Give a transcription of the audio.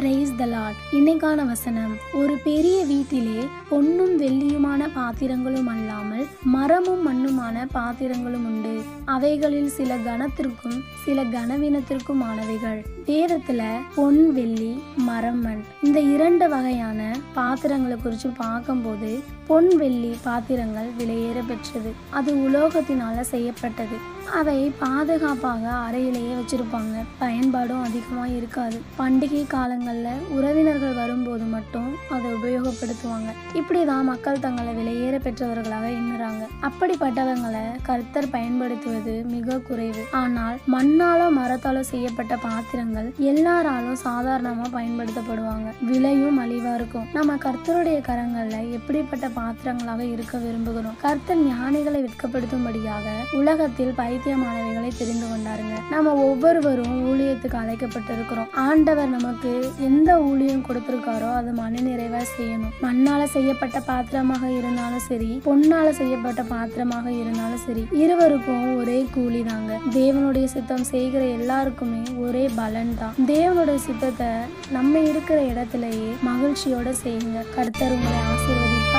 Praise the Lord. இன்னைக்கான வசனம், ஒரு பெரிய வீட்டிலே பொன்னும் வெள்ளியுமான பாத்திரங்களும் அல்லாமல் மரமும் மண்ணுமான பாத்திரங்களும் உண்டு. அவைகளில் சில கனத்திற்கும் சில கனவீனத்திற்கும் ஆனவைகள். வேதத்துல பொன், வெள்ளி, மரம், மண் இந்த 2 வகையான பாத்திரங்களை குறித்து பார்க்கும்போது, பொன் வெள்ளி பாத்திரங்கள் விலையேற பெற்றது. அது உலோகத்தினால செய்யப்பட்டது. அவை பாதுகாப்பாக அறையிலேயே வச்சிருப்பாங்க. பயன்பாடும் அதிகமா இருக்காது. பண்டிகை காலங்கள்ல உறவினர்கள் வரும்போது மட்டும் அதை உபயோகப்படுத்துவாங்க. இப்படிதான் மக்கள் தங்களை விலையேற பெற்றவர்களாக எண்ணுறாங்க. அப்படிப்பட்டவங்களை கர்த்தர் பயன்படுத்துவது மிக குறைவு. ஆனால் மண்ணால மரத்தால செய்யப்பட்ட பாத்திரங்கள் எல்லாராலும் சாதாரணமா பயன்படுத்தப்படுவாங்க. விலையும் மலிவா இருக்கும். நம்ம கர்த்தருடைய கரங்கள்ல எப்படிப்பட்ட பாத்திரங்களாக இருக்க விரும்புகிறோம். கர்த்தர் ஞானிகளை வெட்கப்படுத்தும்படியாக உலகத்தில் பைத்தியமானவைகளை தெரிந்து கொண்டாருங்க. நம்ம ஒவ்வொருவரும் ஊழியத்துக்கு அழைக்கப்பட்டிருக்கிறோம். ஆண்டவர் நமக்கு எந்த ஊழியம் கொடுத்திருக்காரோ அது மன நிறைவா செய்யணும். மண்ணால செய்யப்பட்ட பாத்திரமாக இருந்தாலும் சரி, பொன்னால செய்யப்பட்ட பாத்திரமாக இருந்தாலும் சரி, இருவருக்கும் ஒரே கூலி தாங்க. தேவனுடைய சித்தம் செய்கிற எல்லாருக்குமே ஒரே பலன் தான். தேவனுடைய சித்தத்தை நம்ம இருக்கிற இடத்திலேயே மகிழ்ச்சியோட செய்யுங்க. கர்த்தர் உங்களை ஆசீர்வதிப்பார்.